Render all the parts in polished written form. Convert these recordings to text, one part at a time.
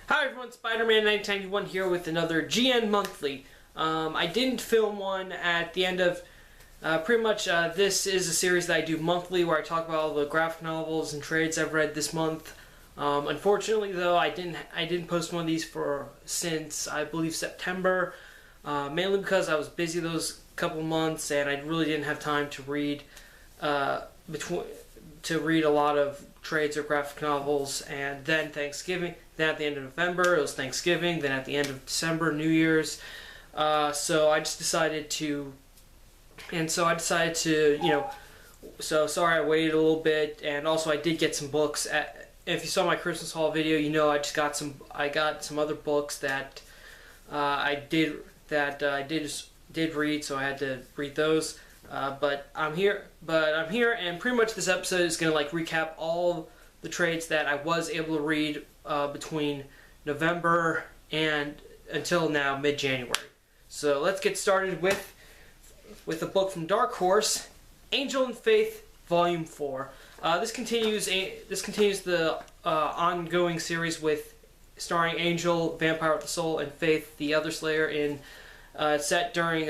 Hi everyone, Spider-Man 1991 here with another GN Monthly. I didn't film one at the end of, this is a series that I do monthly where I talk about all the graphic novels and trades I've read this month. Unfortunately though, I didn't post one of these since I believe September, mainly because I was busy those couple months and I really didn't have time to read, to read a lot of trades or graphic novels. And then Thanksgiving, then at the end of November it was Thanksgiving, then at the end of December, New Year's. So I decided to, so sorry I waited a little bit. And also I did get some books. If you saw my Christmas haul video, you know I got some other books that I did read, so I had to read those. But I'm here, and pretty much this episode is going to recap all the trades that I was able to read between November and until now, mid-January. So let's get started with a book from Dark Horse, Angel and Faith, Volume 4. This continues the ongoing series starring Angel, Vampire with the Soul, and Faith, the Other Slayer, set during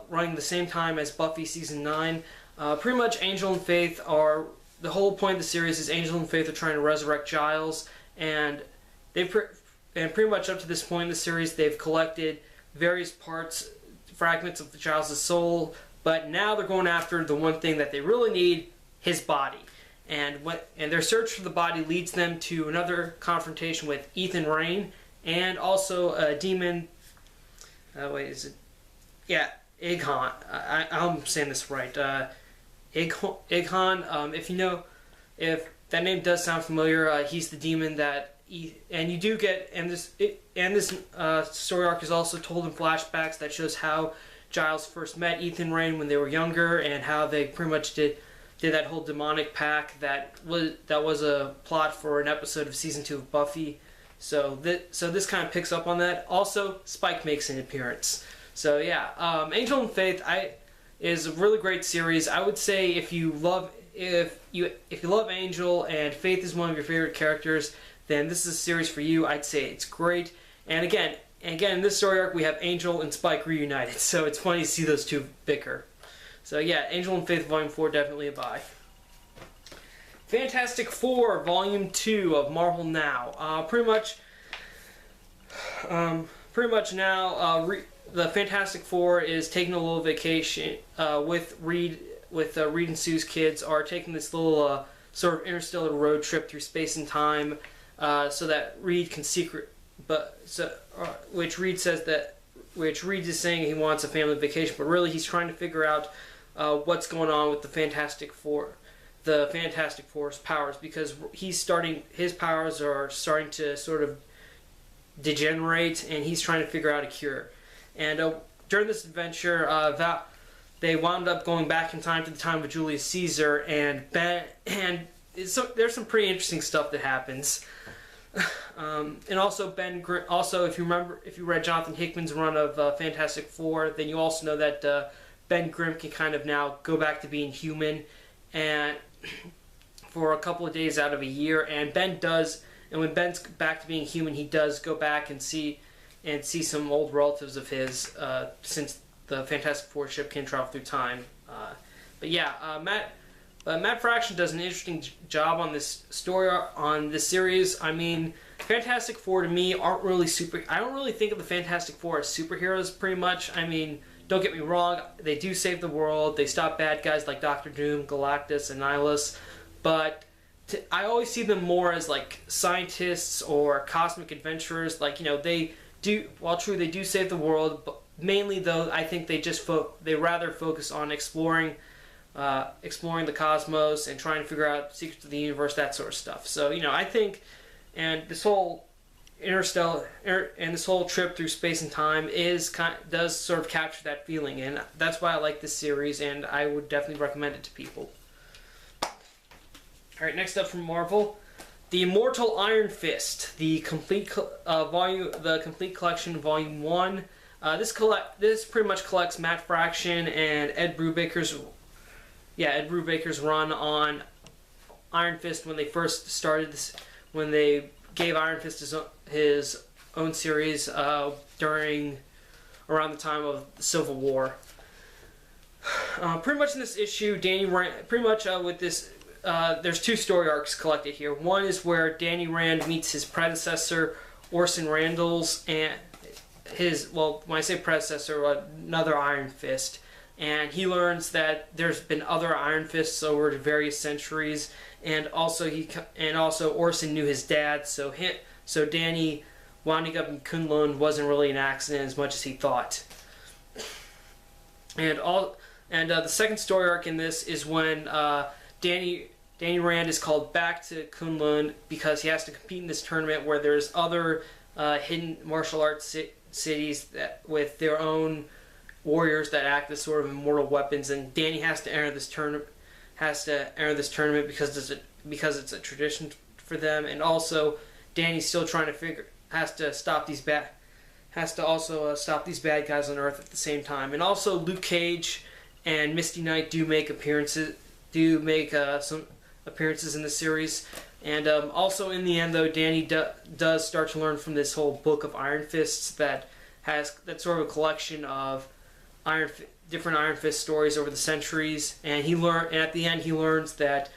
running the same time as Buffy season 9. Pretty much Angel and Faith are the whole point of the series is Angel and Faith are trying to resurrect Giles, and pretty much up to this point in the series they've collected various fragments of Giles' soul, but now they're going after the one thing that they really need, his body. And their search for the body leads them to another confrontation with Ethan Rayne and also a demon. Igghan. I'm saying this right. Igghan. If that name does sound familiar, he's the demon that. And you do get, this story arc is also told in flashbacks that shows how Giles first met Ethan Rayne when they were younger, and how they pretty much did that whole demonic pact that was a plot for an episode of season 2 of Buffy. So this kind of picks up on that. Also, Spike makes an appearance. So yeah, Angel and Faith is a really great series. I would say if you love Angel and Faith is one of your favorite characters, then this is a series for you. I'd say it's great. And again, in this story arc we have Angel and Spike reunited, so it's funny to see those two bicker. So yeah, Angel and Faith Volume 4, definitely a buy. Fantastic Four Volume 2 of Marvel Now. Pretty much now, the Fantastic Four is taking a little vacation with Reed and Sue's kids are taking this little sort of interstellar road trip through space and time, so that Reed can which Reed is saying he wants a family vacation, but really he's trying to figure out what's going on with the Fantastic Four's powers, because his powers are starting to sort of degenerate, and he's trying to figure out a cure. And during this adventure, they wound up going back in time to the time of Julius Caesar, and there's some pretty interesting stuff that happens. And also if you read Jonathan Hickman's run of Fantastic Four, then you also know that Ben Grimm can kind of now go back to being human, and for a couple of days out of a year. And when Ben's back to being human, he does go back and see some old relatives of his, since the Fantastic Four ship can travel through time. But yeah, Matt Fraction does an interesting job on this story, on this series. I mean, Fantastic Four to me aren't really I don't really think of the Fantastic Four as superheroes, pretty much. I mean, don't get me wrong, they do save the world, they stop bad guys like Doctor Doom, Galactus, and Nihilus, but I always see them more as scientists or cosmic adventurers. They do, while true, they do save the world, but mainly though, I think they rather focus on exploring the cosmos and trying to figure out secrets of the universe, that sort of stuff. So I think, and this whole this whole trip through space and time does sort of capture that feeling, and that's why I like this series, and I would definitely recommend it to people. Alright, next up from Marvel, The Immortal Iron Fist, the complete collection, Volume 1. This pretty much collects Matt Fraction and Ed Brubaker's run on Iron Fist when they first started this, when they gave Iron Fist his own series during around the time of the Civil War. Pretty much in this issue, Danny Rand, pretty much with this, there's two story arcs collected here. One is where Danny Rand meets his predecessor, Orson Randall's, and when I say predecessor, another Iron Fist. And he learns that there's been other Iron Fists over the various centuries, and also Orson knew his dad, so Danny winding up in Kunlun wasn't really an accident as much as he thought. And the second story arc in this is when Danny Rand is called back to Kunlun because he has to compete in this tournament where there's other hidden martial arts cities with their own warriors that act as sort of immortal weapons, and Danny has to enter this tournament. Because it's a tradition for them, and also Danny's still trying to stop these bad guys on Earth at the same time. And also Luke Cage and Misty Knight do make some appearances in the series. And also in the end, though, Danny does start to learn from this whole book of Iron Fists that's sort of a collection of different Iron Fist stories over the centuries. And at the end he learns that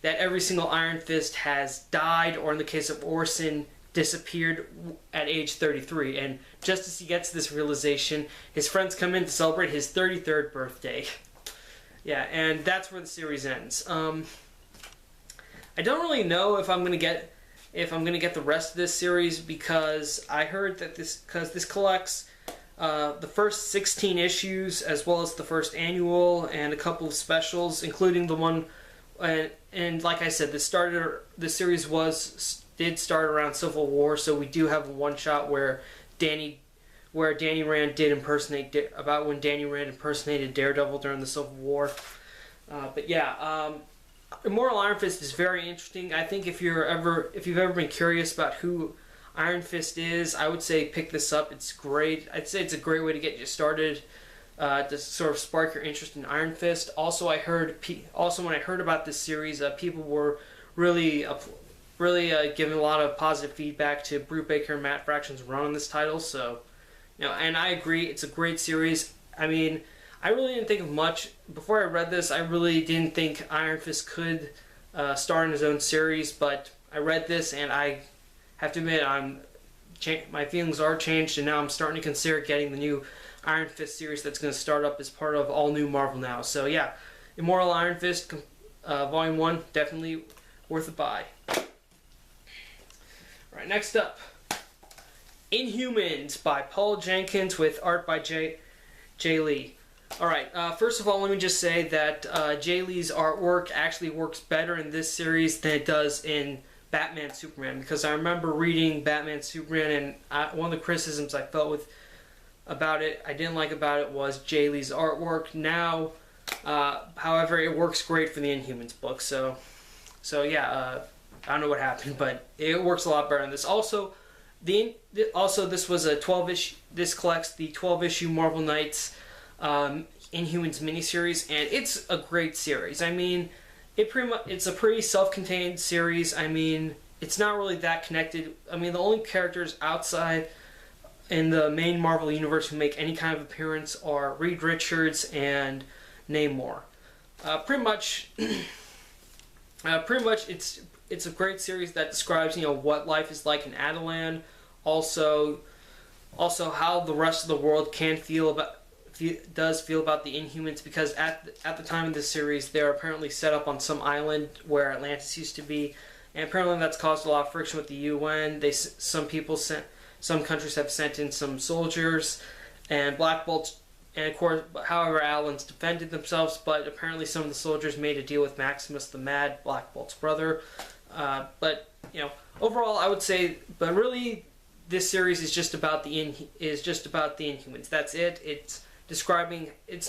every single Iron Fist has died, or in the case of Orson, disappeared at age 33. And just as he gets this realization, his friends come in to celebrate his 33rd birthday. Yeah, and that's where the series ends. I don't really know if I'm gonna get the rest of this series, because I heard that this collects the first 16 issues as well as the first annual and a couple of specials, including the one. And like I said, the series did start around Civil War, so we do have a one shot where Danny Rand did impersonate about when Danny Rand impersonated Daredevil during the Civil War. But yeah, Immortal Iron Fist is very interesting. I think if you've ever been curious about who Iron Fist is, I would say pick this up. It's great. I'd say it's a great way to get you started, to sort of spark your interest in Iron Fist. Also, when I heard about this series, people were really giving a lot of positive feedback to Brubaker and Matt Fraction's run on this title. So, and I agree, it's a great series. I mean, I really didn't think of much before I read this. I really didn't think Iron Fist could star in his own series, but I read this and I have to admit my feelings are changed, and now I'm starting to consider getting the new Iron Fist series that's going to start up as part of All New Marvel Now. So yeah, Immortal Iron Fist Volume 1, definitely worth a buy. Alright, next up, Inhumans by Paul Jenkins with art by Jay Lee. Alright, first of all, let me just say that Jay Lee's artwork actually works better in this series than it does in Batman Superman, because I remember reading Batman Superman, and one of the criticisms I felt I didn't like about it was Jay Lee's artwork. Now, however, it works great for the Inhumans book, so yeah, I don't know what happened, but it works a lot better in this. Also, this was a 12-issue. This collects the 12-issue Marvel Knights Inhumans miniseries, and it's a great series. I mean, it's a pretty self-contained series. I mean, it's not really that connected. I mean, the only characters outside in the main Marvel universe who make any kind of appearance are Reed Richards and Namor. Pretty much, it's a great series that describes what life is like in Adelan. Also how the rest of the world does feel about the Inhumans, because at the time of this series, they're apparently set up on some island where Atlantis used to be, and apparently that's caused a lot of friction with the UN. Some countries have sent in some soldiers, and Black Bolt's, and of course, however, Alan's defended themselves, but apparently some of the soldiers made a deal with Maximus the Mad, Black Bolt's brother. But overall, I would say, but really, this series is just about the Inhumans. That's it. It's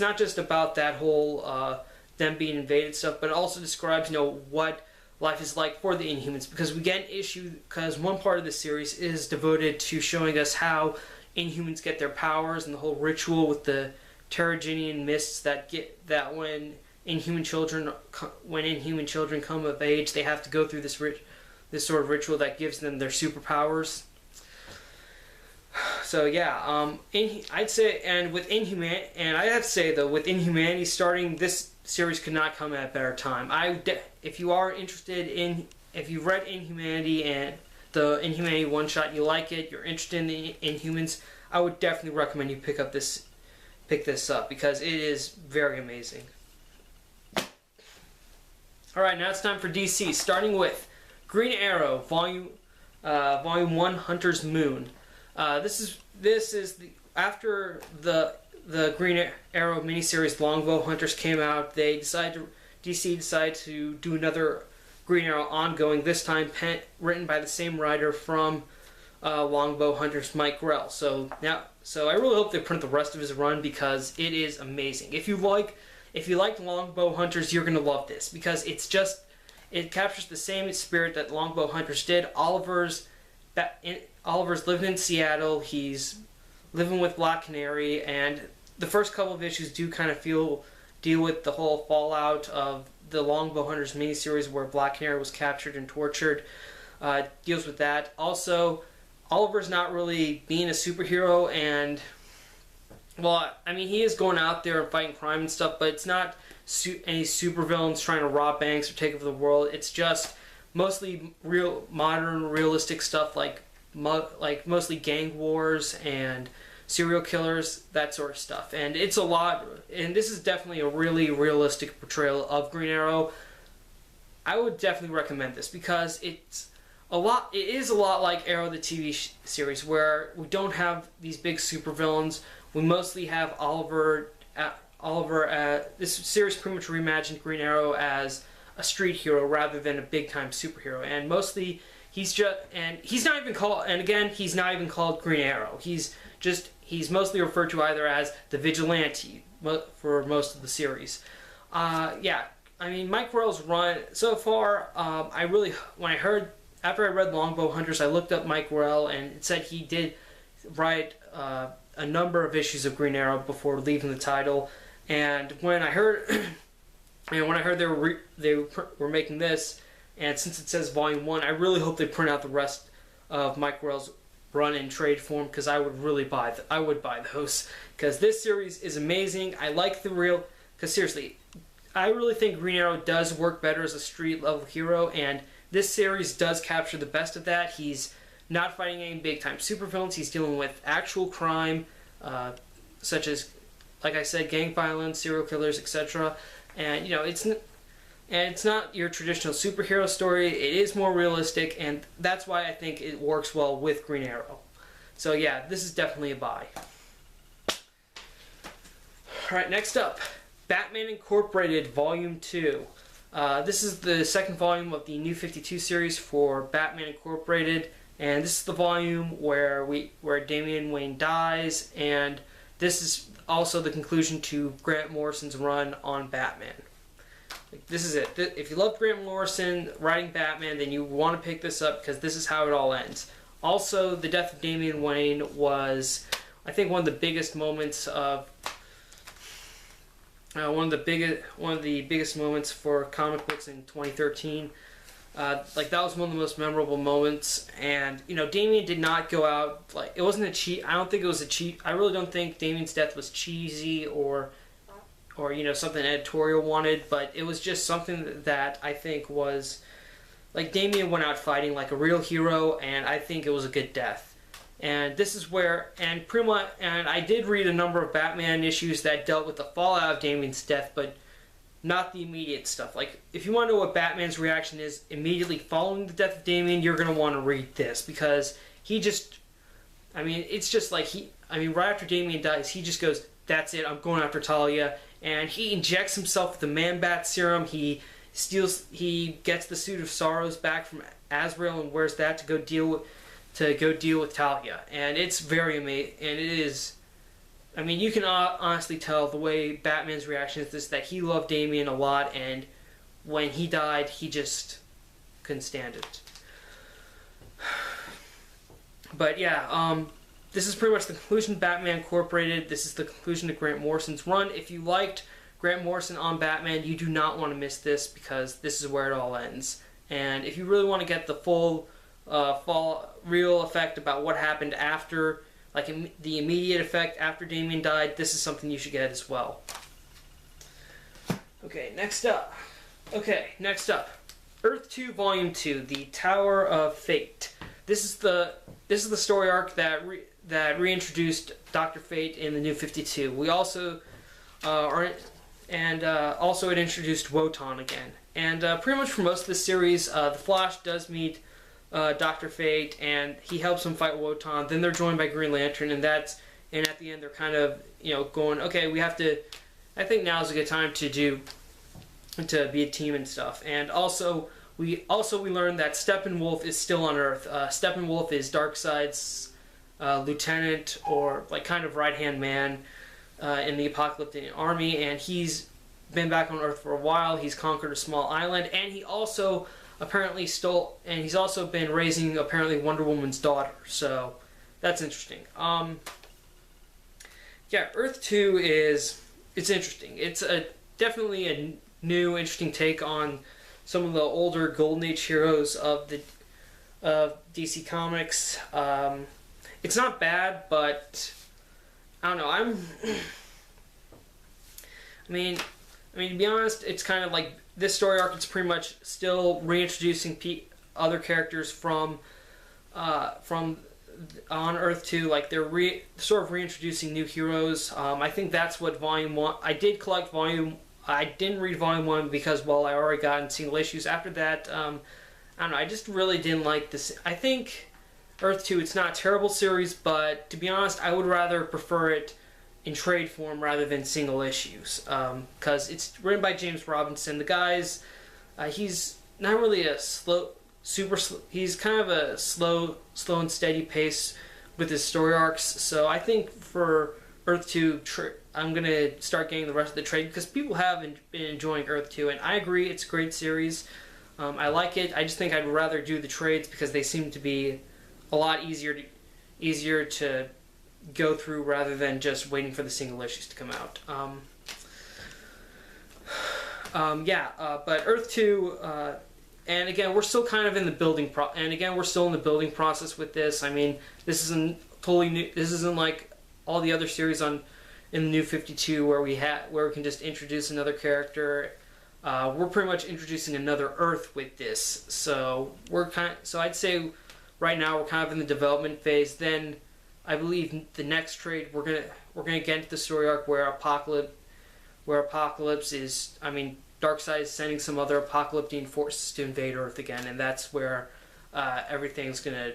not just about that whole them being invaded stuff, but it also describes what life is like for the Inhumans, because we get an issue, because one part of the series is devoted to showing us how Inhumans get their powers, and the whole ritual with the Terrigenian mists that when Inhuman children come of age, they have to go through this this sort of ritual that gives them their superpowers. So yeah, I'd say, and with Inhumanity, and I have to say though, with Inhumanity starting, this series could not come at a better time. If you are interested in, if you've read Inhumanity and the Inhumanity one shot, you like it, you're interested in the Inhumans, I would definitely recommend you pick this up because it is very amazing. All right, now it's time for DC, starting with Green Arrow, Volume 1, Hunter's Moon. This is after the Green Arrow miniseries Longbow Hunters came out. DC decided to do another Green Arrow ongoing. This time written by the same writer from Longbow Hunters, Mike Grell. So I really hope they print the rest of his run because it is amazing. If you like Longbow Hunters, you're gonna love this because it captures the same spirit that Longbow Hunters did. Oliver's living in Seattle. He's living with Black Canary, and the first couple of issues do kind of deal with the whole fallout of the Longbow Hunters miniseries where Black Canary was captured and tortured. Deals with that. Also, Oliver's not really being a superhero, and well, I mean, he is going out there and fighting crime and stuff, but it's not any supervillains trying to rob banks or take over the world. It's just mostly modern, realistic stuff like mostly gang wars and serial killers, that sort of stuff. And it's a lot, and this is definitely a really realistic portrayal of Green Arrow. I would definitely recommend this because it is a lot like Arrow the TV series, where we don't have these big supervillains. We mostly have Oliver. This series pretty much reimagined Green Arrow as a street hero rather than a big time superhero, and mostly he's not even called Green Arrow. He's mostly referred to either as the Vigilante for most of the series. Yeah, I mean, Mike Grell's run so far. After I read Longbow Hunters, I looked up Mike Grell, and it said he did write a number of issues of Green Arrow before leaving the title. And when I heard they were making this, and since it says Volume 1, I really hope they print out the rest of Mike Grell's run in trade form because I would buy those because this series is amazing. Because seriously, I really think Green Arrow does work better as a street level hero, and this series does capture the best of that. He's not fighting any big time supervillains. He's dealing with actual crime, such as, like I said, gang violence, serial killers, etc. And it's not your traditional superhero story. It is more realistic, and that's why I think it works well with Green Arrow. So yeah, this is definitely a buy. Alright, next up, Batman Incorporated Volume 2. This is the second volume of the New 52 series for Batman Incorporated, and this is the volume where Damian Wayne dies, and this is also the conclusion to Grant Morrison's run on Batman. This is it. If you love Grant Morrison writing Batman, then you want to pick this up because this is how it all ends. Also, the death of Damian Wayne was, I think, one of the biggest moments of one of the biggest moments for comic books in 2013. That was one of the most memorable moments, and Damian did not go out it wasn't a cheat. I don't think it was a cheat. I really don't think Damian's death was cheesy or something editorial wanted, but it was just something that I think was Damian went out fighting like a real hero, and I think it was a good death. And this is where, and I did read a number of Batman issues that dealt with the fallout of Damian's death, but not the immediate stuff. If you want to know what Batman's reaction is immediately following the death of Damian, you're going to want to read this, because it's just right after Damian dies, he just goes, that's it, I'm going after Talia, and he injects himself with the Man-Bat serum. He gets the Suit of Sorrows back from Azrael and wears that to go deal with Talia, and it's very amazing. And it is, you can honestly tell the way Batman's reaction is this, that he loved Damian a lot, and when he died, he just couldn't stand it. But yeah, this is pretty much the conclusion of Batman Incorporated. This is the conclusion to Grant Morrison's run. If you liked Grant Morrison on Batman, you do not want to miss this, because this is where it all ends. And if you really want to get the full real effect about what happened after, like the immediate effect after Damian died, this is something you should get as well. Okay, next up. Earth 2 Volume 2, The Tower of Fate. This is the story arc that reintroduced Dr. Fate in the New 52. We also also it introduced Wotan again. And pretty much for most of the series, the Flash does meet Dr. Fate, and he helps him fight Wotan. Then they're joined by Green Lantern, and at the end they're kind of going, okay, we have to. I think now is a good time to be a team and stuff. And also we learned that Steppenwolf is still on Earth. Steppenwolf is Darkseid's lieutenant, or like kind of right-hand man in the Apocalyptic Army, and he's been back on Earth for a while. He's conquered a small island, and he also apparently he's also been raising apparently Wonder Woman's daughter. So that's interesting. Yeah, Earth 2 it's interesting. It's definitely a new, interesting take on some of the older Golden Age heroes of DC Comics. It's not bad, but I don't know. I mean, to be honest, it's kind of like this story arc. It's pretty much still reintroducing other characters from on Earth 2. Like they're sort of reintroducing new heroes. I think that's what Volume 1. I didn't read Volume 1 because, well, I already got in single issues. After that, I don't know. I just really didn't like this. I think Earth 2. It's not a terrible series, but to be honest, I would rather prefer it in trade form rather than single issues, because it's written by James Robinson. The guy's he's not really a he's kind of a slow and steady pace with his story arcs. So I think for Earth 2, I'm gonna start getting the rest of the trade, because people have been enjoying Earth 2, and I agree it's a great series. I like it. I just think I'd rather do the trades because they seem to be a lot easier to go through rather than just waiting for the single issues to come out. But Earth 2, and again, we're still kind of in the building process with this. I mean, this isn't totally new. This isn't like all the other series in the New 52 where we can just introduce another character. We're pretty much introducing another Earth with this. So I'd say right now we're kind of in the development phase. Then I believe the next trade we're gonna get into the story arc where Apocalypse is. I mean, Darkseid is sending some other apocalyptic forces to invade Earth again, and that's where everything's gonna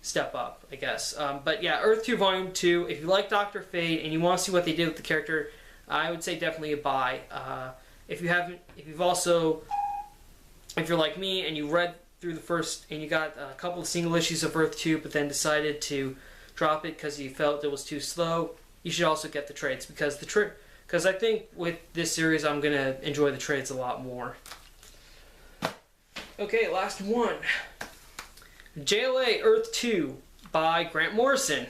step up, I guess. But yeah, Earth 2 Volume 2. If you like Dr. Fate and you want to see what they did with the character, I would say definitely a buy. If you're like me and you read through the first and you got a couple of single issues of Earth 2, but then decided to drop it because you felt it was too slow, you should also get the trades, because I think with this series I'm going to enjoy the trades a lot more. Okay, last one. JLA Earth 2 by Grant Morrison.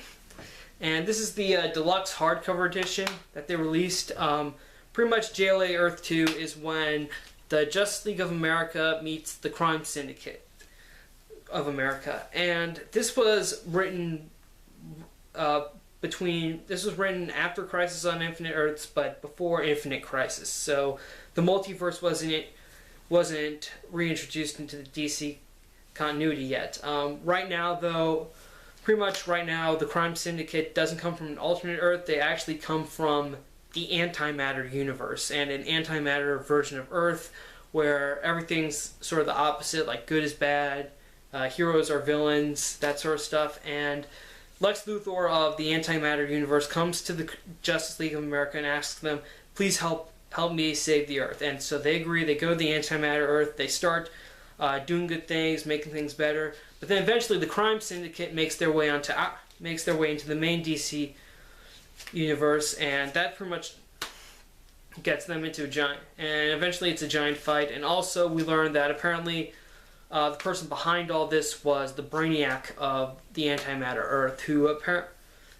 And this is the deluxe hardcover edition that they released. Pretty much JLA Earth 2 is when the Justice League of America meets the Crime Syndicate of America. And this was written after Crisis on Infinite Earths, but before Infinite Crisis. So the multiverse wasn't reintroduced into the DC continuity yet. Right now, though, the Crime Syndicate doesn't come from an alternate Earth. They actually come from the antimatter universe, and an antimatter version of Earth where everything's sort of the opposite, like good is bad, heroes are villains, that sort of stuff. And Lex Luthor of the antimatter universe comes to the Justice League of America and asks them, please help me save the Earth. And so they agree. They go to the antimatter Earth. They start doing good things, making things better. But then eventually the Crime Syndicate makes their way into the main DC universe, and that pretty much gets them into eventually it's a giant fight. And also we learned that apparently the person behind all this was the Brainiac of the antimatter Earth,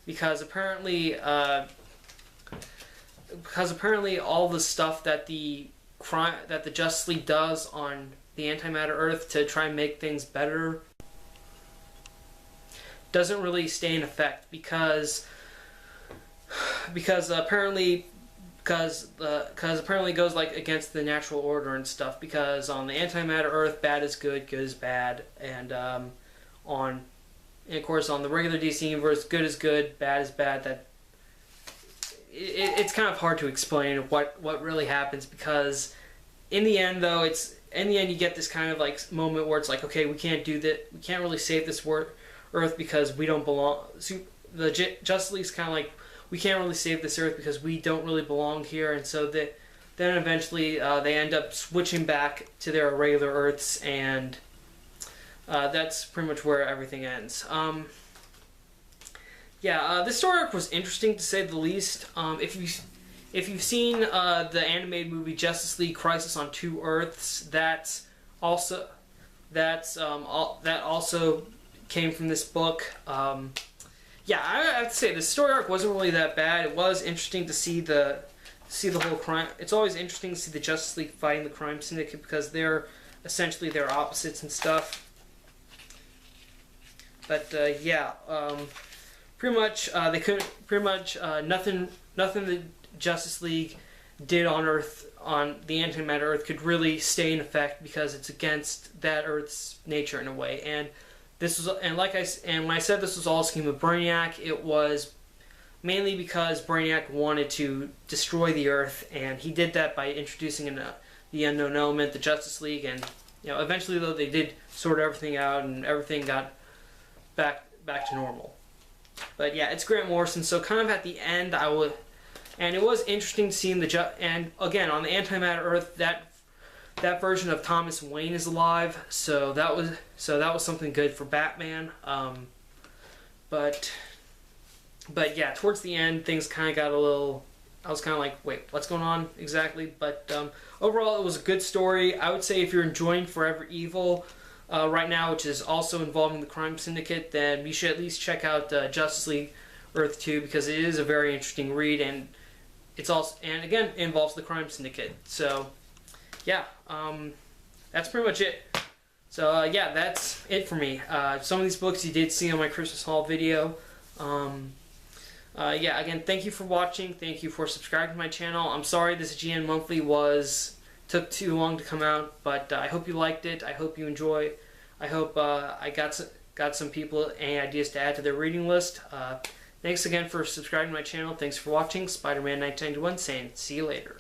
because apparently all the stuff that the Justice League does on the the Antimatter Earth to try and make things better doesn't really stay in effect because apparently it goes like against the natural order and stuff, because on the Antimatter Earth, bad is good, good is bad, and of course on the regular DC universe, good is good, bad is bad. That it's kind of hard to explain what really happens, because in the end though, you get this kind of like moment where it's like, okay, we can't do that, we can't really save this Earth because we don't belong. So the Justice League's kind of like, we can't really save this Earth because we don't really belong here, and so then eventually they end up switching back to their regular Earths, and that's pretty much where everything ends. This story arc was interesting to say the least. If you've seen the animated movie Justice League Crisis on Two Earths, that also came from this book. I have to say the story arc wasn't really that bad. It was interesting to see the whole crime. It's always interesting to see the Justice League fighting the crime syndicate, because they're essentially their opposites and stuff. But pretty much nothing the Justice League did on Earth, on the Antimatter Earth, could really stay in effect because it's against that Earth's nature in a way. And when I said this was all a scheme of Brainiac, it was mainly because Brainiac wanted to destroy the Earth, and he did that by introducing the unknown element, the Justice League, and eventually though they did sort everything out and everything got back to normal. But yeah, it's Grant Morrison, so kind of at the end and it was interesting seeing and again on the Antimatter Earth, that version of Thomas Wayne is alive, so that was something good for Batman. But yeah, towards the end things kind of got a little. I was kind of like, wait, what's going on exactly? But overall, it was a good story. I would say if you're enjoying Forever Evil right now, which is also involving the crime syndicate, then you should at least check out Justice League Earth 2, because it is a very interesting read, and again, it involves the crime syndicate. So yeah, that's pretty much it. So yeah, that's it for me. Some of these books you did see on my Christmas haul video. Again, thank you for watching. Thank you for subscribing to my channel. I'm sorry this GN Monthly took too long to come out, but I hope you liked it. I hope you enjoy. I hope I got some people any ideas to add to their reading list. Thanks again for subscribing to my channel. Thanks for watching. Spider-Man 1991 saying, see you later.